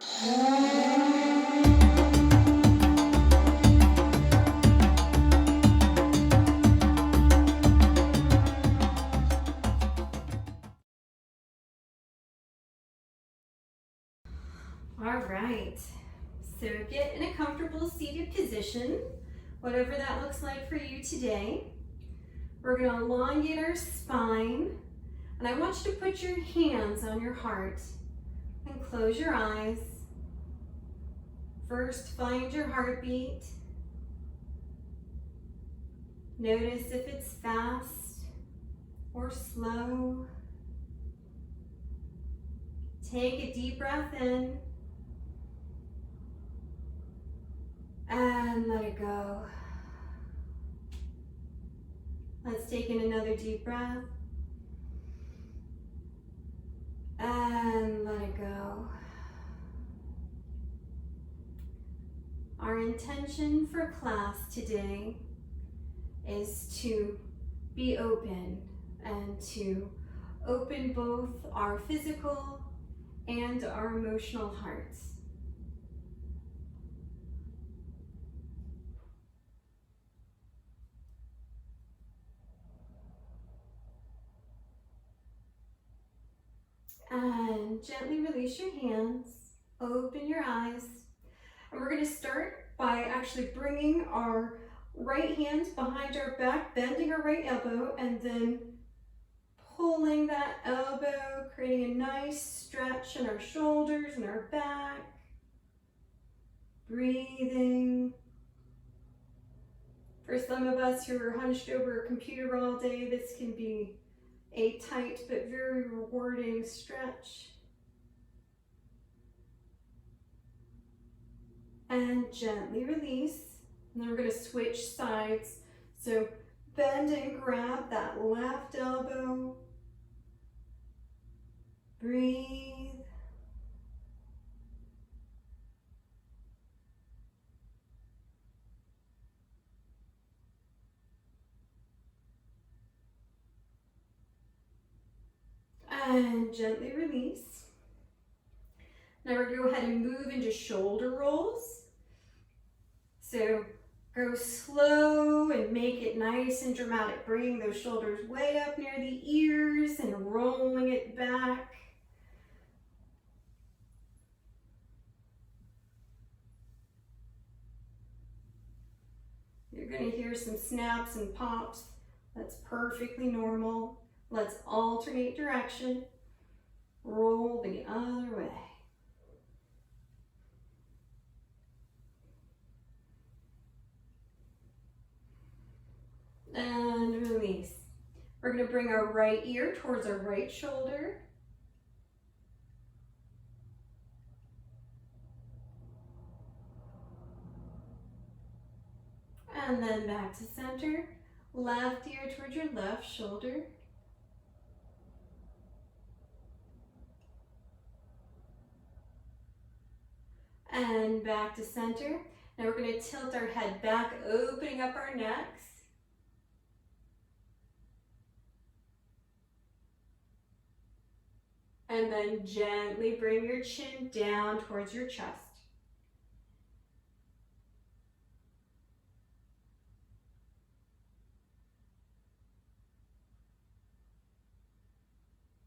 All right, so get in a comfortable seated position, whatever that looks like for you today. We're going to elongate our spine, and I want you to put your hands on your heart and close your eyes. First, find your heartbeat. Notice if it's fast or slow. Take a deep breath in and let it go. Let's take in another deep breath and let it go. Our intention for class today is to be open and to open both our physical and our emotional hearts. And gently release your hands, open your eyes, and we're going to start by actually bringing our right hand behind our back, bending our right elbow, and then pulling that elbow, creating a nice stretch in our shoulders and our back. Breathing. For some of us who are hunched over a computer all day, this can be a tight but very rewarding stretch. And gently release. And then we're going to switch sides. So bend and grab that left elbow. Breathe. And gently release. Now we're going to go ahead and move into shoulder rolls. So go slow and make it nice and dramatic. Bring those shoulders way up near the ears and rolling it back. You're going to hear some snaps and pops. That's perfectly normal. Let's alternate direction. Roll the other way. And release. We're going to bring our right ear towards our right shoulder. And then back to center. Left ear towards your left shoulder. And back to center. Now we're going to tilt our head back, opening up our necks. And then gently bring your chin down towards your chest.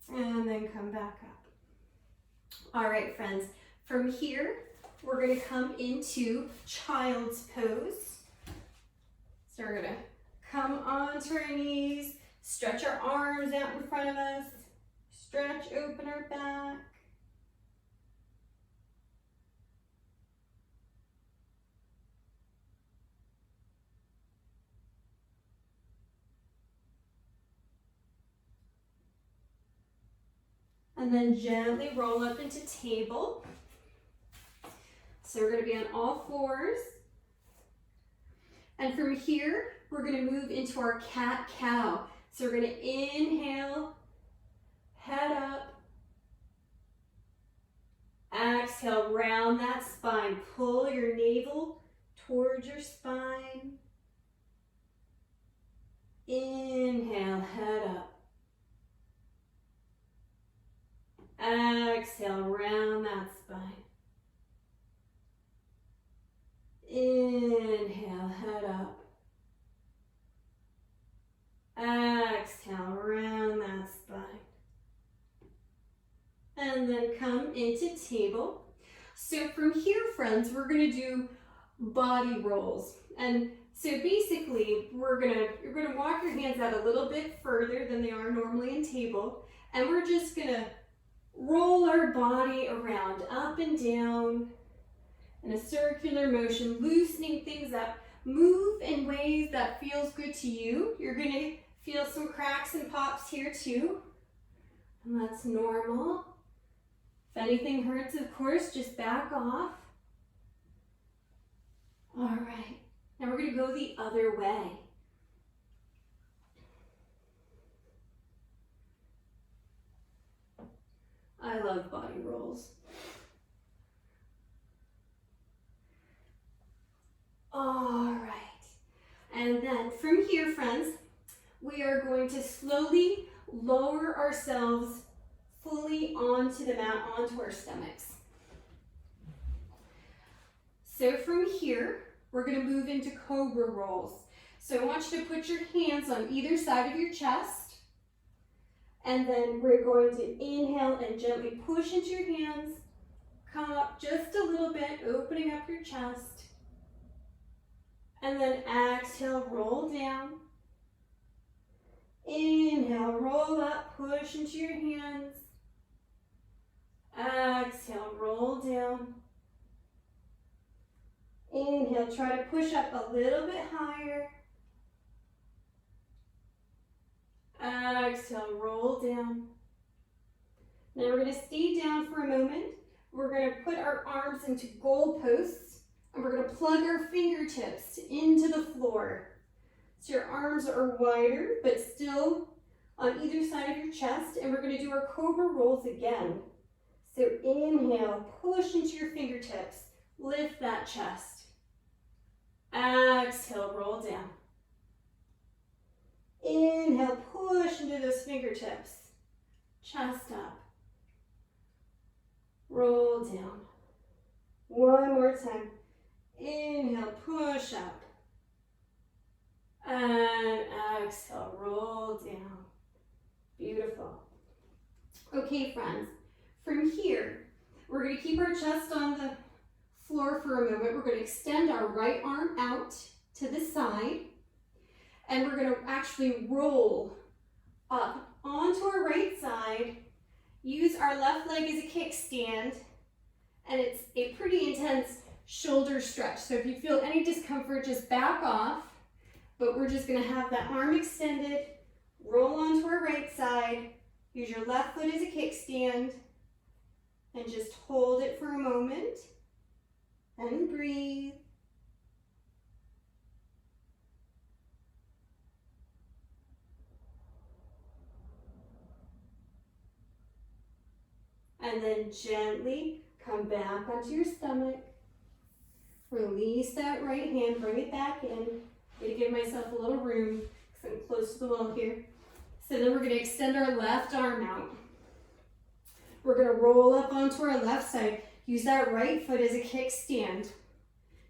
And then come back up. All right, friends. From here, we're going to come into child's pose. So we're going to come onto our knees, stretch our arms out in front of us, stretch open our back. And then gently roll up into table. So we're going to be on all fours. And from here, we're going to move into our cat-cow. So we're going to inhale, head up. Exhale, round that spine. Pull your navel towards your spine. Inhale, head up. Exhale, round that spine. come into table. So from here, friends, we're gonna do body rolls. And so basically, you're gonna walk your hands out a little bit further than they are normally in table, and we're just gonna roll our body around, up and down, in a circular motion, loosening things up. Move in ways that feels good to you. You're gonna feel some cracks and pops here too, and that's normal. If anything hurts, of course, just back off. All right, now we're gonna go the other way. I love body rolls. All right, and then from here, friends, we are going to slowly lower ourselves fully onto the mat, onto our stomachs. So from here, we're going to move into cobra rolls. So I want you to put your hands on either side of your chest, and then we're going to inhale and gently push into your hands, come up just a little bit, opening up your chest, and then exhale, roll down. Inhale, roll up, push into your hands. Exhale, roll down. Inhale, try to push up a little bit higher. Exhale, roll down. Now we're going to stay down for a moment. We're going to put our arms into goal posts, and we're going to plug our fingertips into the floor. So your arms are wider, but still on either side of your chest, and we're going to do our cobra rolls again. So inhale, push into your fingertips, lift that chest. Exhale, roll down. Inhale, push into those fingertips, chest up. Roll down. One more time. Inhale, push up. And exhale, roll down. Beautiful. Okay, friends, from here, we're going to keep our chest on the floor for a moment. We're going to extend our right arm out to the side, and we're going to actually roll up onto our right side. Use our left leg as a kickstand, and it's a pretty intense shoulder stretch. So if you feel any discomfort, just back off. But we're just going to have that arm extended, roll onto our right side, use your left foot as a kickstand, and just hold it for a moment, and breathe. And then gently come back onto your stomach. Release that right hand, bring it back in. I'm going to give myself a little room because I'm close to the wall here. So then we're going to extend our left arm out. We're going to roll up onto our left side. Use that right foot as a kickstand.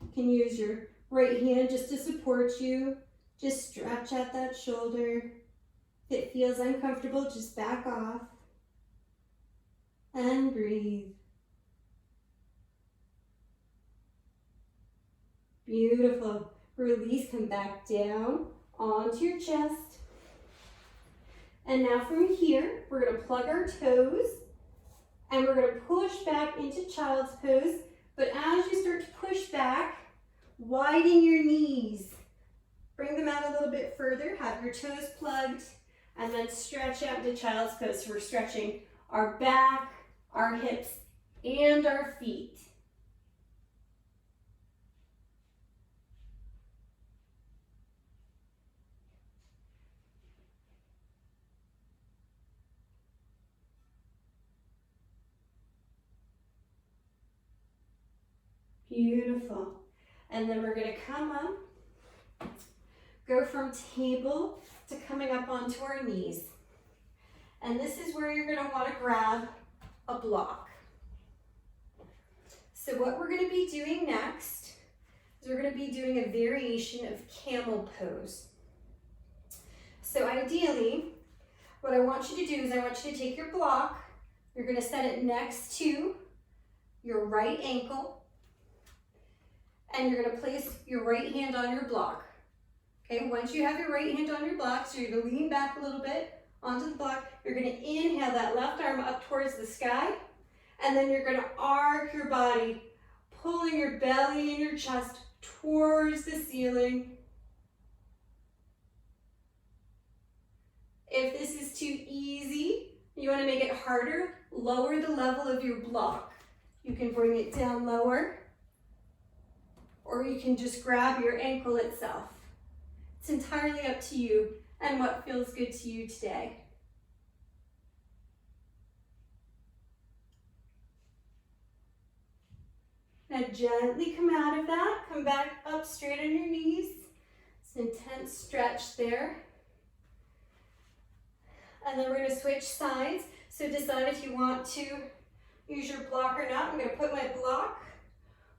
You can use your right hand just to support you. Just stretch out that shoulder. If it feels uncomfortable, just back off. And breathe. Beautiful. Release, come back down onto your chest. And now from here, we're going to plug our toes, and we're going to push back into child's pose. But as you start to push back, widen your knees. Bring them out a little bit further, have your toes plugged, and then stretch out into child's pose. So we're stretching our back, our hips, and our feet. Beautiful. And then we're going to come up, go from table to coming up onto our knees. And this is where you're going to want to grab a block. So what we're going to be doing next is we're going to be doing a variation of camel pose. So ideally, what I want you to do is I want you to take your block, You're going to set it next to your right ankle, and you're going to place your right hand on your block. Okay, once you have your right hand on your block, so you're going to lean back a little bit onto the block, you're going to inhale that left arm up towards the sky, and then you're going to arc your body, pulling your belly and your chest towards the ceiling. If this is too easy, you want to make it harder, lower the level of your block. You can bring it down lower, or you can just grab your ankle itself. It's entirely up to you and what feels good to you today. Now gently come out of that, come back up straight on your knees. It's an intense stretch there. And then we're going to switch sides. So decide if you want to use your block or not. I'm going to put my block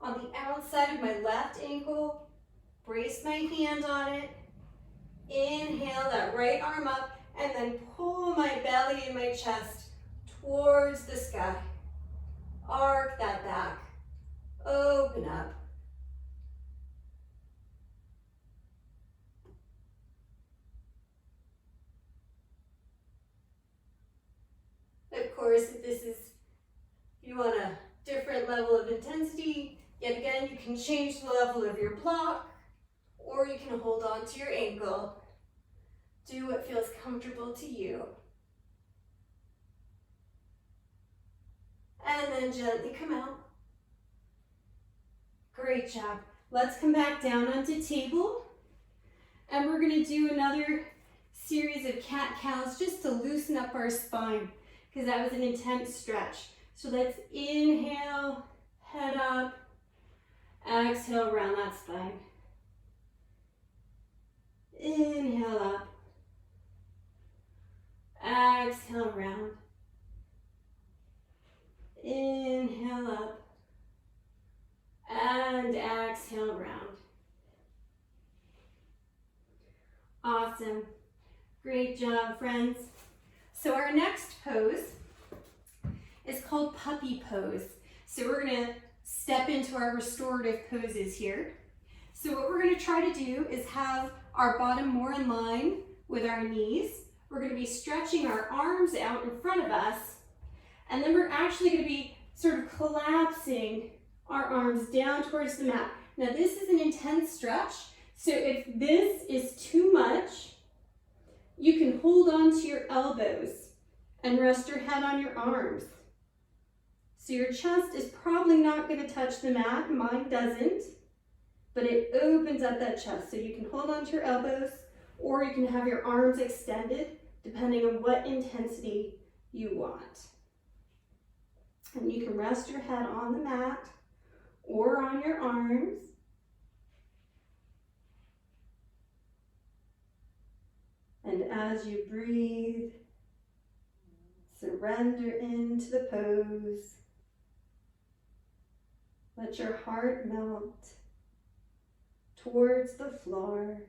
on the outside of my left ankle, brace my hand on it, inhale that right arm up, and then pull my belly and my chest towards the sky. Arc that back, open up. Of course, if you want a different level of intensity, yet again, you can change the level of your block, or you can hold on to your ankle. Do what feels comfortable to you. And then gently come out. Great job. Let's come back down onto table. And we're going to do another series of cat-cows just to loosen up our spine, because that was an intense stretch. So let's inhale, head up, exhale, round that spine. Inhale up, exhale, round. Inhale up, and exhale, round. Awesome. Great job, friends. So our next pose is called puppy pose. So we're going to step into our restorative poses here. So what we're going to try to do is have our bottom more in line with our knees. We're going to be stretching our arms out in front of us, and then we're actually going to be sort of collapsing our arms down towards the mat. Now this is an intense stretch, so if this is too much, you can hold on to your elbows and rest your head on your arms. So your chest is probably not going to touch the mat, mine doesn't, but it opens up that chest. So you can hold on to your elbows, or you can have your arms extended, depending on what intensity you want. And you can rest your head on the mat or on your arms. And as you breathe, surrender into the pose. Let your heart melt towards the floor.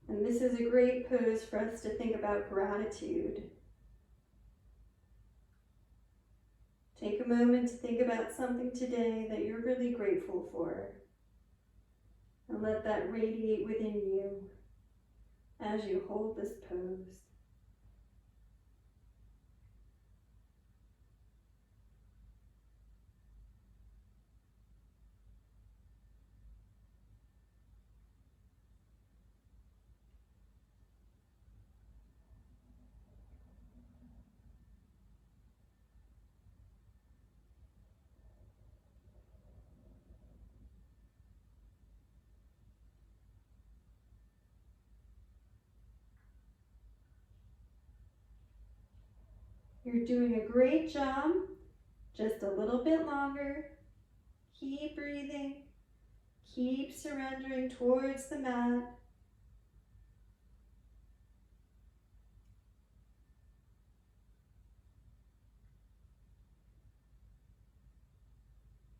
And this is a great pose for us to think about gratitude. Take a moment to think about something today that you're really grateful for, and let that radiate within you as you hold this pose. You're doing a great job. Just a little bit longer. Keep breathing. Keep surrendering towards the mat.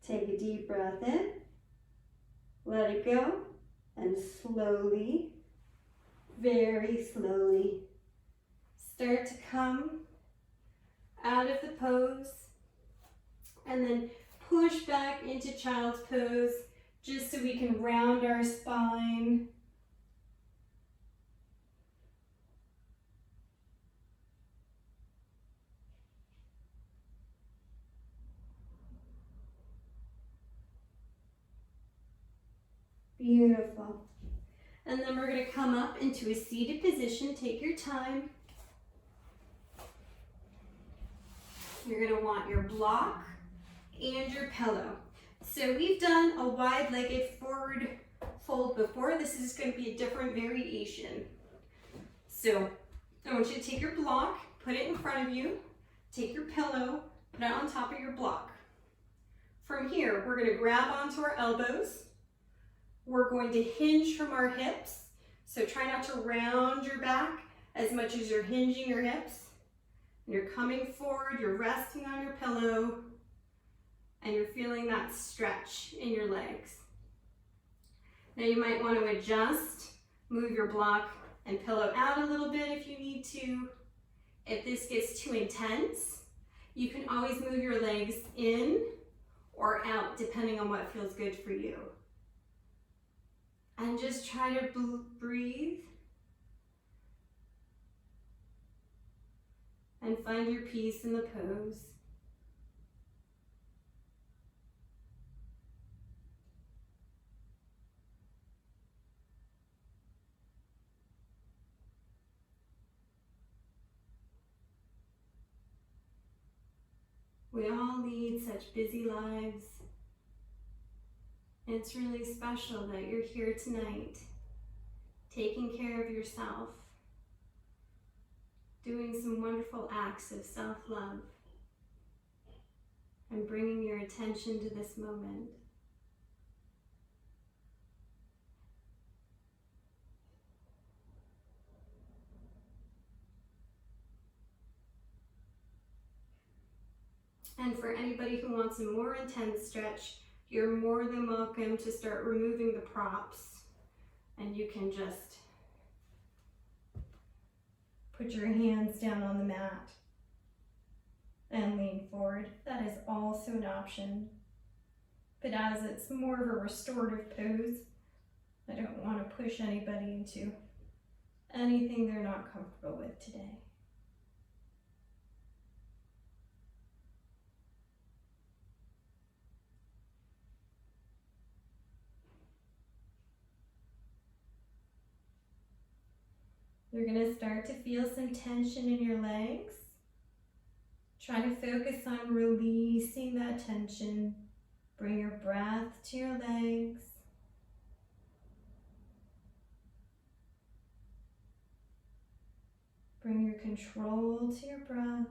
Take a deep breath in, let it go, and slowly, very slowly, start to come out of the pose, and then push back into child's pose, just so we can round our spine. Beautiful. And then we're going to come up into a seated position. Take your time. You're going to want your block and your pillow. So we've done a wide-legged forward fold before. This is going to be a different variation. So I want you to take your block, put it in front of you, take your pillow, put it on top of your block. From here, we're going to grab onto our elbows. We're going to hinge from our hips. So try not to round your back as much as you're hinging your hips. And you're coming forward, you're resting on your pillow, and you're feeling that stretch in your legs. Now you might want to adjust, move your block and pillow out a little bit if you need to. If this gets too intense, you can always move your legs in or out depending on what feels good for you. And just try to breathe and find your peace in the pose. We all lead such busy lives. It's really special that you're here tonight, taking care of yourself, doing some wonderful acts of self-love, and bringing your attention to this moment. And for anybody who wants a more intense stretch, you're more than welcome to start removing the props, and you can just put your hands down on the mat and lean forward. That is also an option. But as it's more of a restorative pose, I don't want to push anybody into anything they're not comfortable with today. You're going to start to feel some tension in your legs. Try to focus on releasing that tension. Bring your breath to your legs. Bring your control to your breath.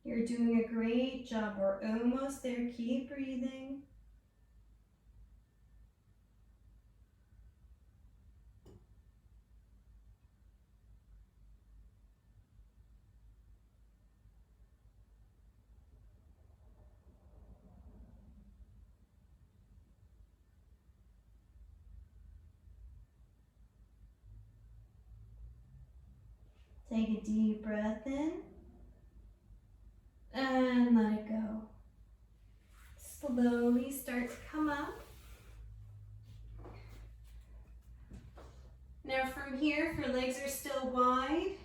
You're doing a great job. We're almost there. Keep breathing. Take a deep breath in and let it go. Slowly start to come up. Now from here, if your legs are still wide,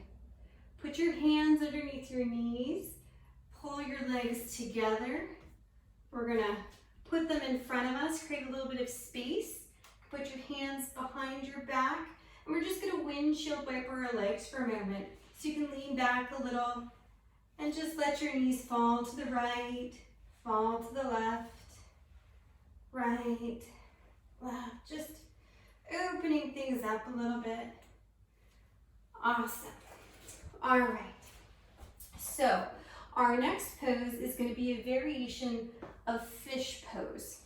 put your hands underneath your knees, pull your legs together, We're gonna put them in front of us, create a little bit of space. Put your hands behind your back, and we're just gonna windshield wiper our legs for a moment. So you can lean back a little and just let your knees fall to the right, fall to the left, right, left. Just opening things up a little bit. Awesome. All right. So our next pose is going to be a variation of fish pose.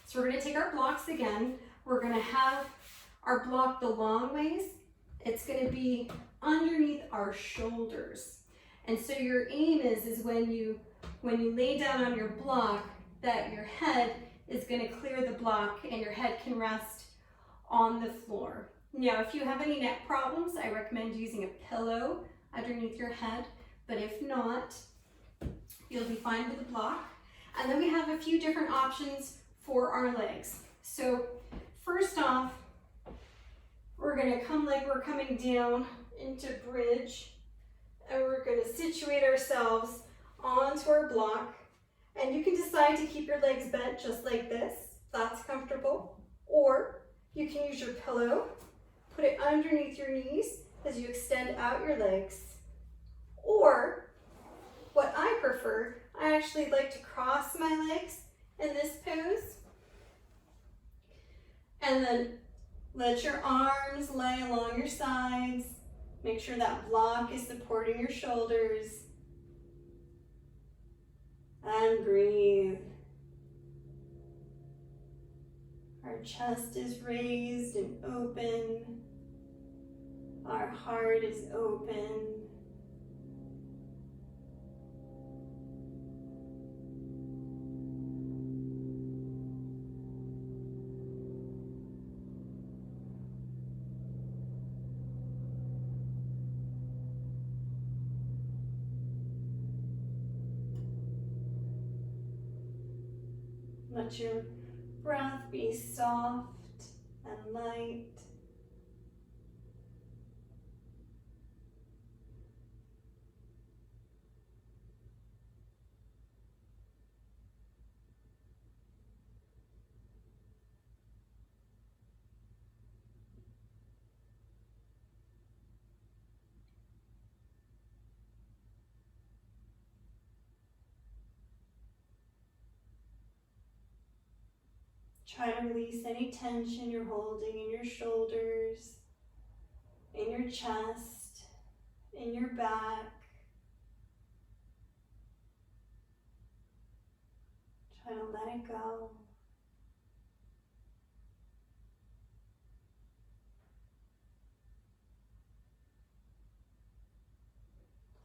So we're going to take our blocks again. We're going to have our block the long ways. It's going to be underneath our shoulders. And so your aim is when you lay down on your block, that your head is going to clear the block and your head can rest on the floor. Now, if you have any neck problems, I recommend using a pillow underneath your head, but if not, you'll be fine with the block. And then we have a few different options for our legs. So first off, we're going to come like we're coming down into bridge, and we're going to situate ourselves onto our block. And you can decide to keep your legs bent just like this, if that's comfortable, or you can use your pillow, put it underneath your knees as you extend out your legs. Or, what I prefer, I actually like to cross my legs in this pose. And then let your arms lay along your sides. Make sure that block is supporting your shoulders. And breathe. Our chest is raised and open. Our heart is open. Let your breath be soft and light. Try to release any tension you're holding in your shoulders, in your chest, in your back. Try to let it go.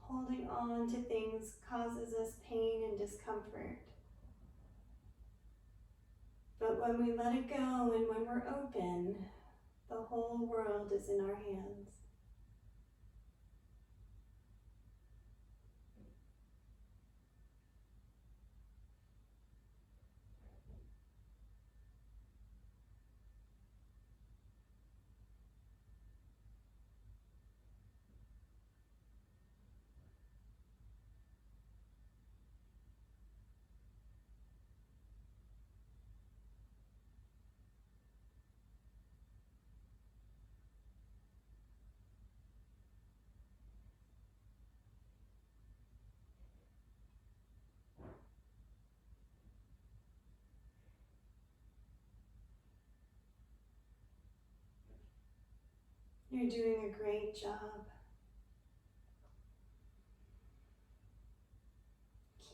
Holding on to things causes us pain and discomfort. But when we let it go and when we're open, the whole world is in our hands. You're doing a great job.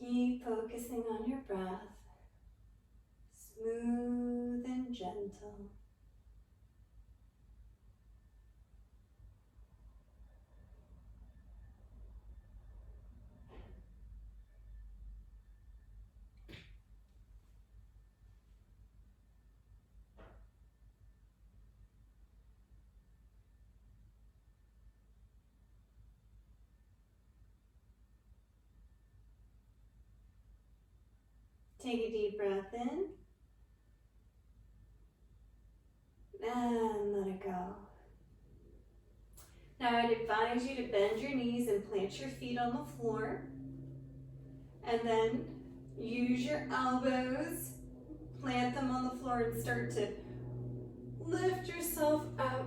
Keep focusing on your breath, smooth and gentle. Take a deep breath in and let it go. Now I'd advise you to bend your knees and plant your feet on the floor, and then Use your elbows, plant them on the floor and start to lift yourself up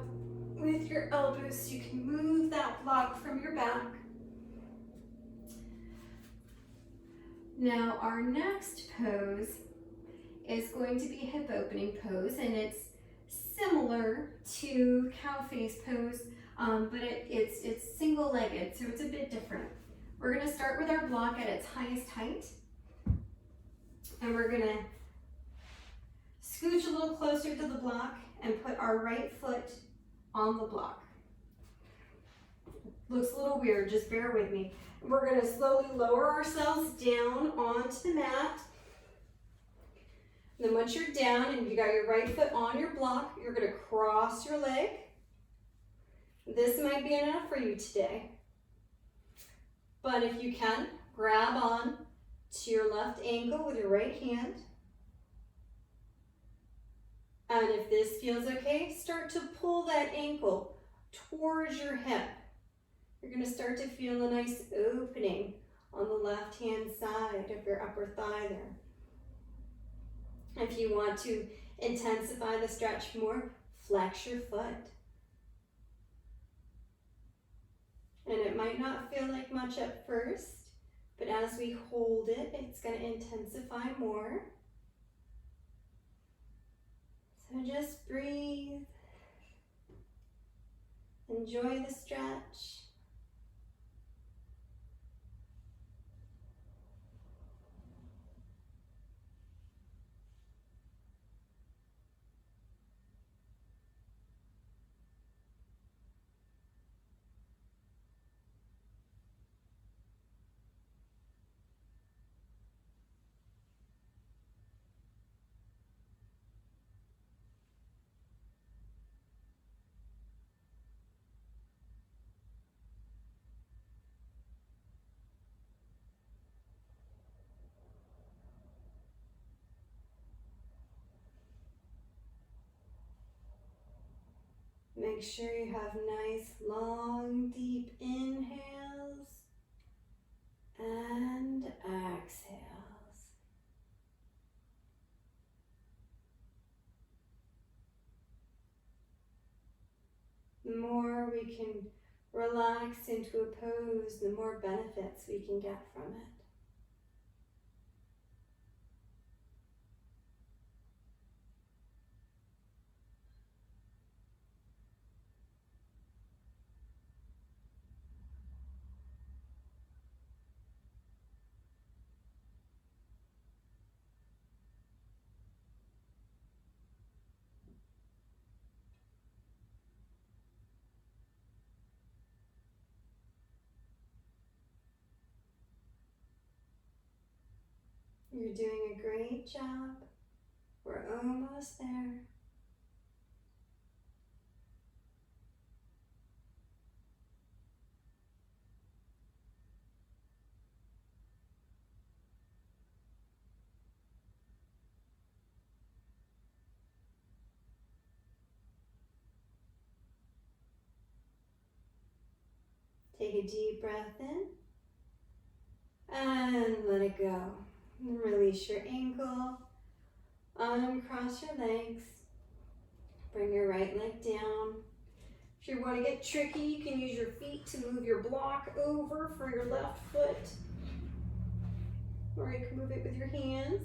with your elbows so you can move that block from your back. Now our next pose is going to be hip opening pose, and it's similar to cow face pose, but it's single-legged, so it's a bit different. We're going to start with our block at its highest height, and we're going to scooch a little closer to the block and put our right foot on the block. Looks a little weird, just bear with me. We're going to slowly lower ourselves down onto the mat. Then once you're down and you got your right foot on your block, you're going to cross your leg. This might be enough for you today. But if you can, grab on to your left ankle with your right hand. And if this feels okay, start to pull that ankle towards your hip. You're going to start to feel a nice opening on the left-hand side of your upper thigh there. If you want to intensify the stretch more, flex your foot. And it might not feel like much at first, but as we hold it, it's going to intensify more. So just breathe. Enjoy the stretch. Make sure you have nice, long, deep inhales and exhales. The more we can relax into a pose, the more benefits we can get from it. You're doing a great job. We're almost there. Take a deep breath in and let it go. And release your ankle, uncross your legs, bring your right leg down. If you want to get tricky, you can use your feet to move your block over for your left foot, or you can move it with your hands.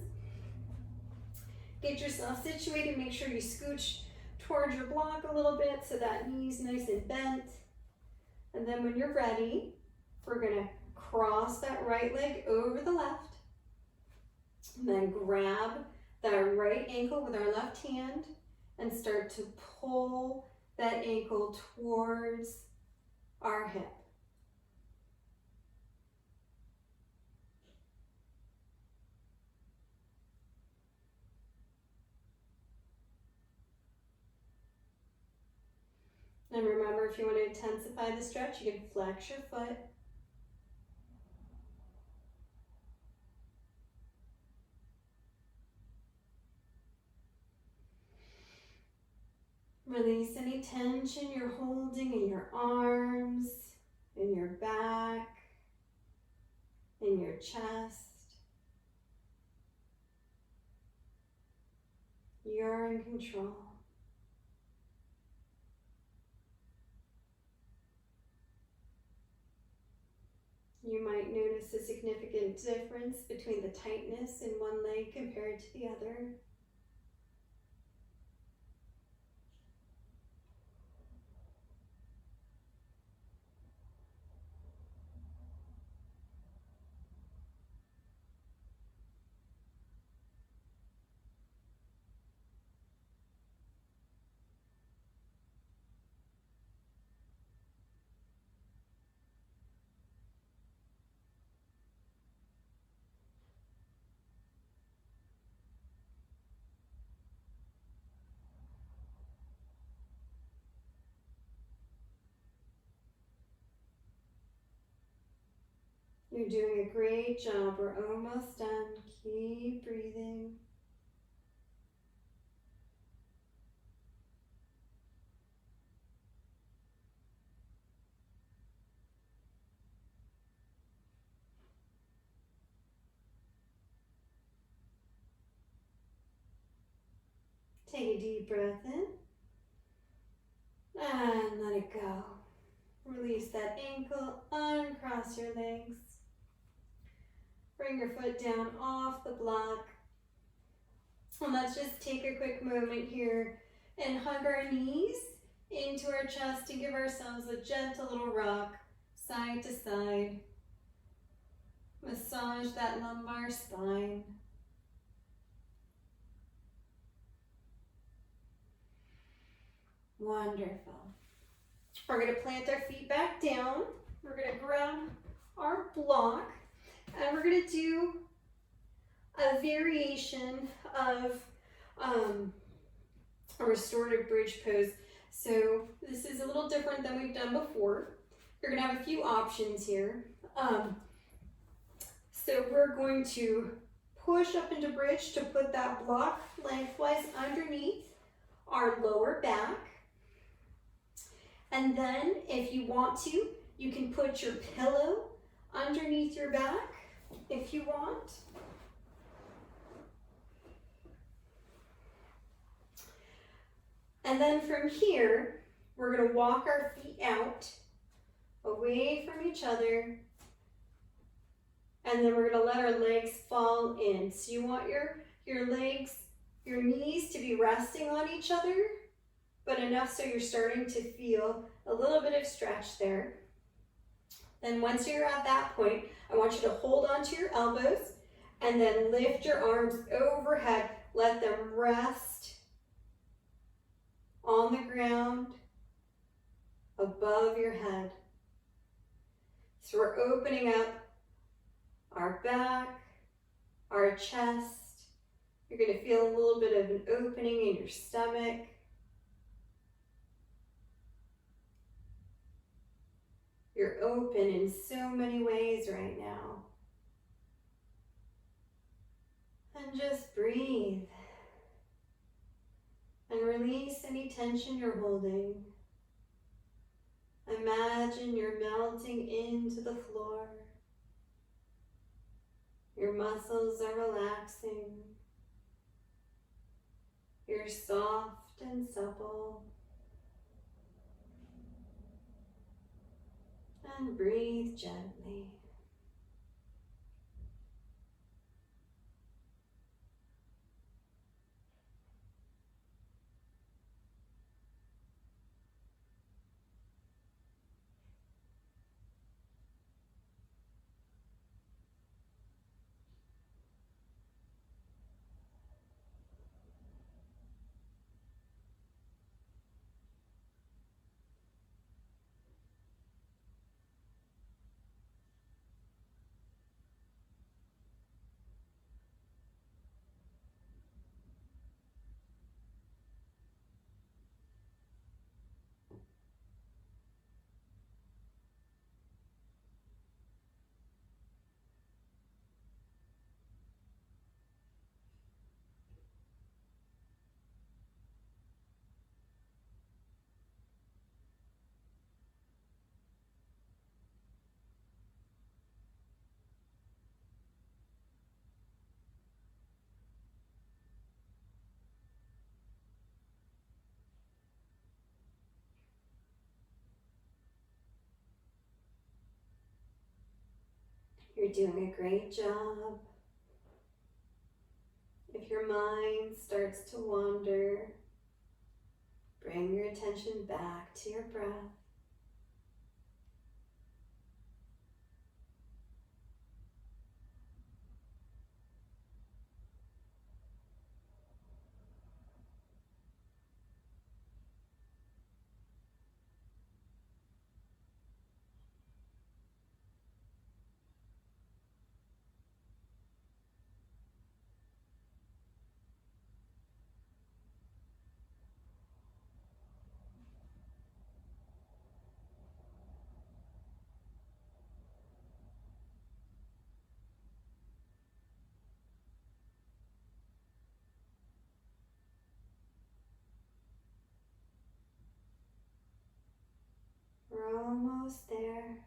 Get yourself situated, make sure you scooch towards your block a little bit so that knee's nice and bent. And then when you're ready, we're going to cross that right leg over the left. And then grab that right ankle with our left hand and start to pull that ankle towards our hip. And remember, if you want to intensify the stretch, you can flex your foot. Release any tension you're holding in your arms, in your back, in your chest. You're in control. You might notice a significant difference between the tightness in one leg compared to the other. You're doing a great job. We're almost done. Keep breathing. Take a deep breath in and let it go. Release that ankle, uncross your legs. Bring your foot down off the block. And let's just take a quick moment here and hug our knees into our chest and give ourselves a gentle little rock, side to side. Massage that lumbar spine. Wonderful. We're going to plant our feet back down. We're going to grab our block and we're going to do a variation of a restorative bridge pose. So this is a little different than we've done before. You're going to have a few options here. So we're going to push up into bridge to put that block lengthwise underneath our lower back. And then if you want to, you can put your pillow underneath your back if you want. And then from here, we're going to walk our feet out, away from each other, and then we're going to let our legs fall in. So you want your legs, your knees to be resting on each other, but enough so you're starting to feel a little bit of stretch there. Then once you're at that point, I want you to hold onto your elbows and then lift your arms overhead. Let them rest on the ground above your head. So we're opening up our back, our chest. You're going to feel a little bit of an opening in your stomach. You're open in so many ways right now. And just breathe. And release any tension you're holding. Imagine you're melting into the floor. Your muscles are relaxing. You're soft and supple. And breathe gently. You're doing a great job. If your mind starts to wander, bring your attention back to your breath. We're almost there.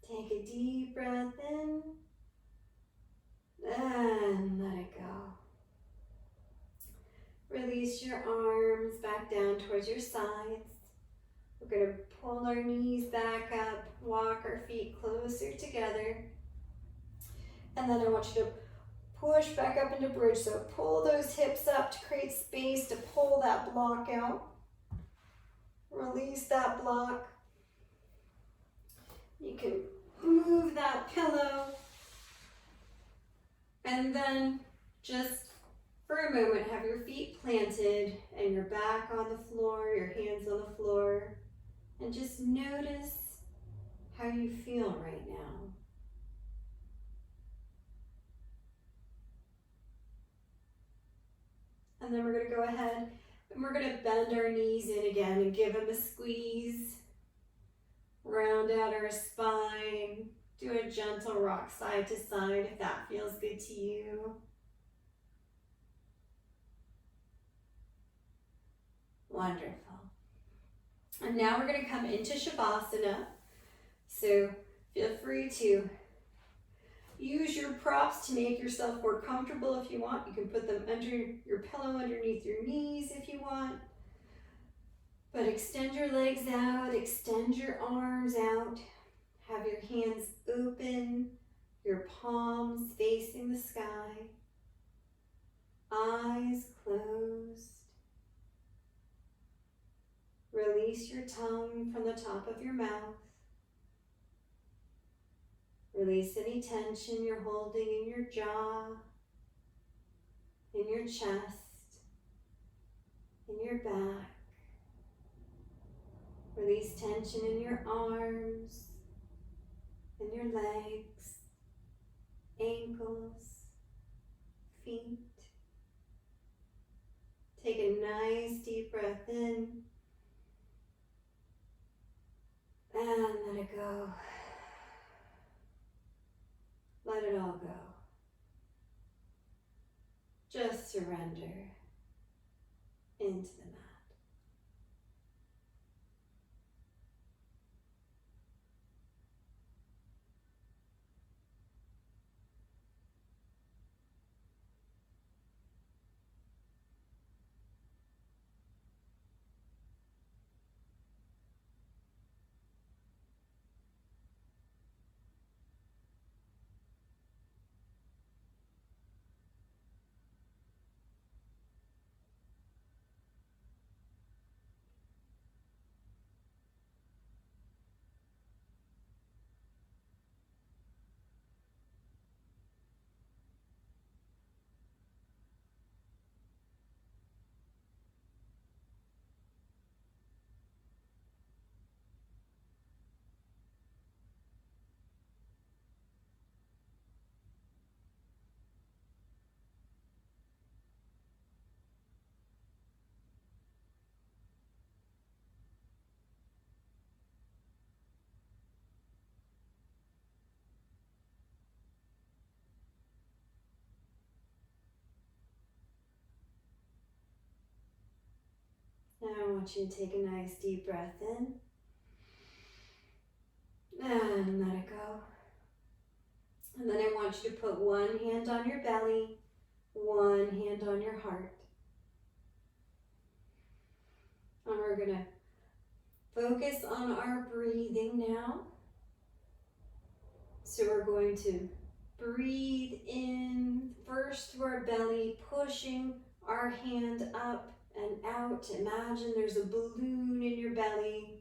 Take a deep breath in and let it go. Release your arms back down towards your sides. We're going to pull our knees back up, walk our feet closer together. And then I want you to push back up into bridge. So pull those hips up to create space to pull that block out. Release that block. You can move that pillow. And then just for a moment, have your feet planted and your back on the floor, your hands on the floor. And just notice how you feel right now. And then we're going to go ahead and we're going to bend our knees in again and give them a squeeze. Round out our spine. Do a gentle rock side to side if that feels good to you. Wonderful. And now we're going to come into Shavasana. So feel free to use your props to make yourself more comfortable if you want. You can put them under your pillow underneath your knees if you want. But extend your legs out, extend your arms out. Have your hands open, your palms facing the sky. Eyes closed. Release your tongue from the top of your mouth. Release any tension you're holding in your jaw, in your chest, in your back. Release tension in your arms, in your legs, ankles, feet. Take a nice deep breath in and let it go. Let it all go. Just surrender into the mat. Now I want you to take a nice deep breath in And let it go. And then I want you to put one hand on your belly, one hand on your heart. And we're going to focus on our breathing now. So we're going to breathe in first through our belly, pushing our hand up and out. Imagine there's a balloon in your belly.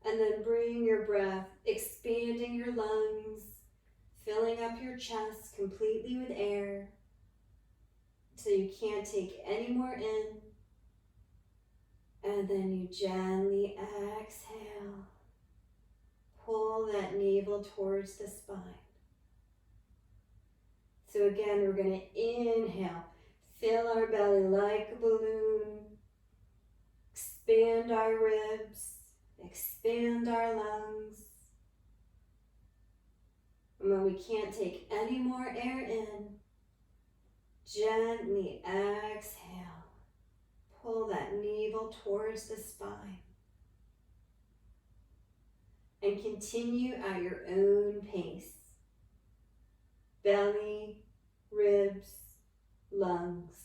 And then bring your breath, expanding your lungs, filling up your chest completely with air so you can't take any more in. And then you gently exhale. Pull that navel towards the spine. So again, we're going to inhale, fill our belly like a balloon, expand our ribs, expand our lungs. And when we can't take any more air in, gently exhale. Pull that navel towards the spine. And continue at your own pace. Belly, ribs, lungs.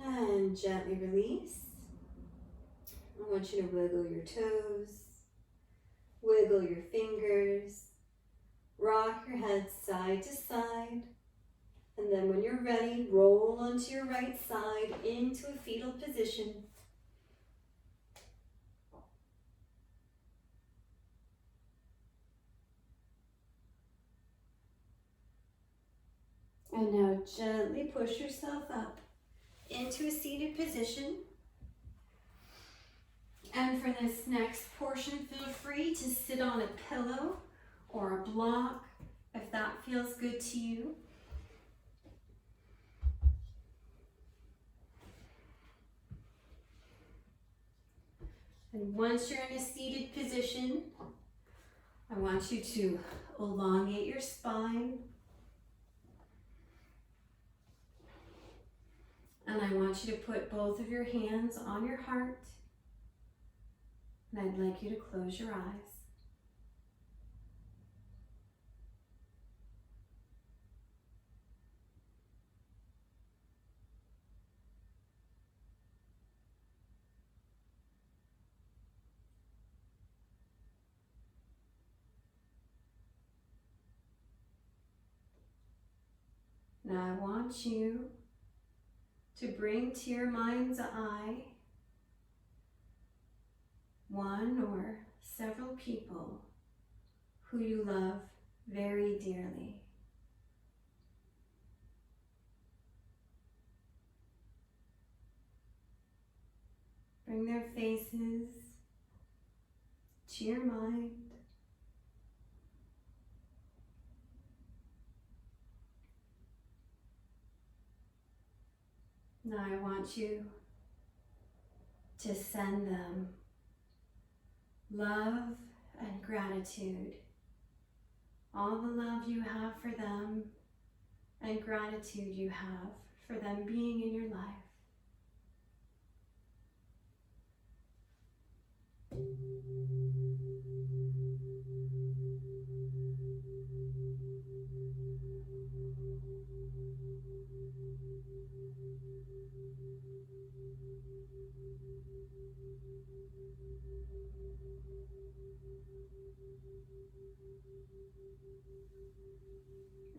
And gently release. I want you to wiggle your toes, wiggle your fingers, rock your head side to side, and then when you're ready, roll onto your right side into a fetal position. And now gently push yourself up into a seated position. And for this next portion, feel free to sit on a pillow or a block if that feels good to you. And once you're in a seated position, I want you to elongate your spine. And I want you to put both of your hands on your heart. And I'd like you to close your eyes. Now I want you to bring to your mind's eye one or several people who you love very dearly. Bring their faces to your mind. Now I want you to send them love and gratitude. All the love you have for them and gratitude you have for them being in your life.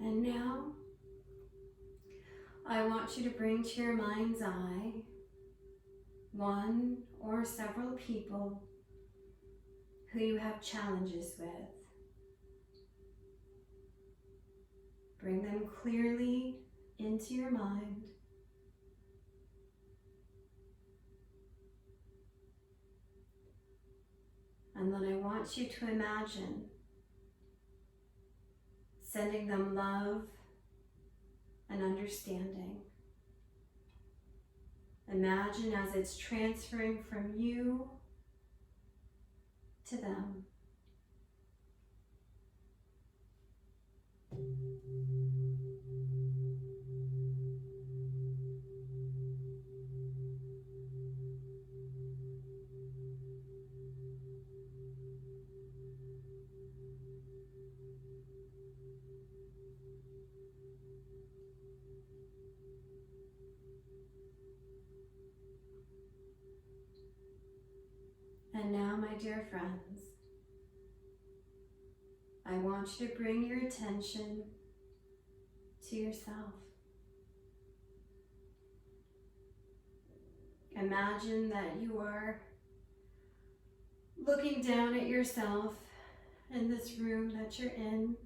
And now, I want you to bring to your mind's eye one or several people who you have challenges with. Bring them clearly into your mind. And then I want you to imagine sending them love and understanding. Imagine as it's transferring from you to them. And now, my dear friends, I want you to bring your attention to yourself. Imagine that you are looking down at yourself in this room that you're in.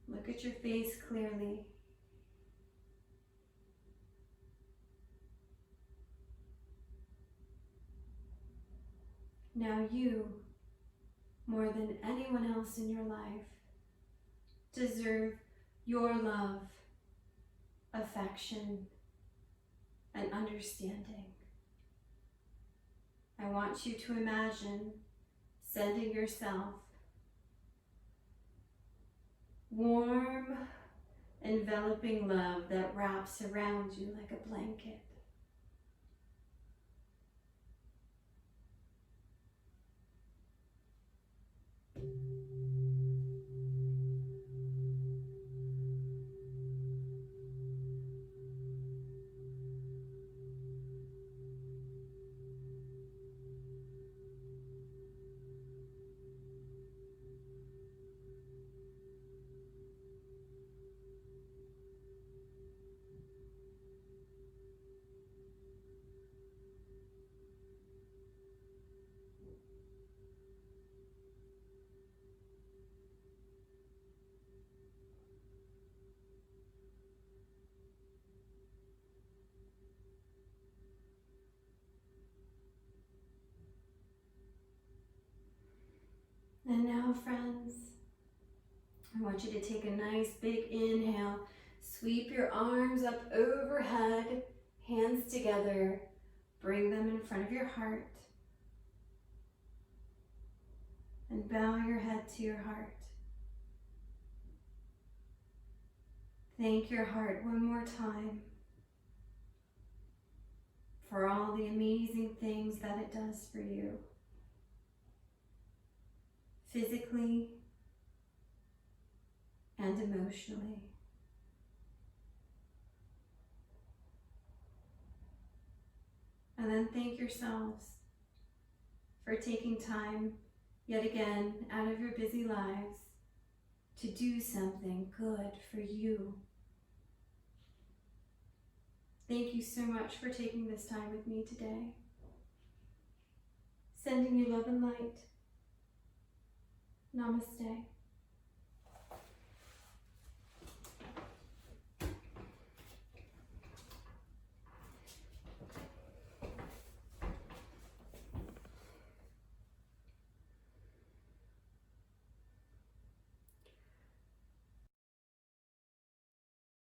Look at your face clearly. Now you, more than anyone else in your life, deserve your love, affection, and understanding. I want you to imagine sending yourself warm, enveloping love that wraps around you like a blanket. And now, friends, I want you to take a nice big inhale. Sweep your arms up overhead, hands together. Bring them in front of your heart. And bow your head to your heart. Thank your heart one more time for all the amazing things that it does for you. Physically and emotionally. And then thank yourselves for taking time yet again out of your busy lives to do something good for you. Thank you so much for taking this time with me today. Sending you love and light. Namaste.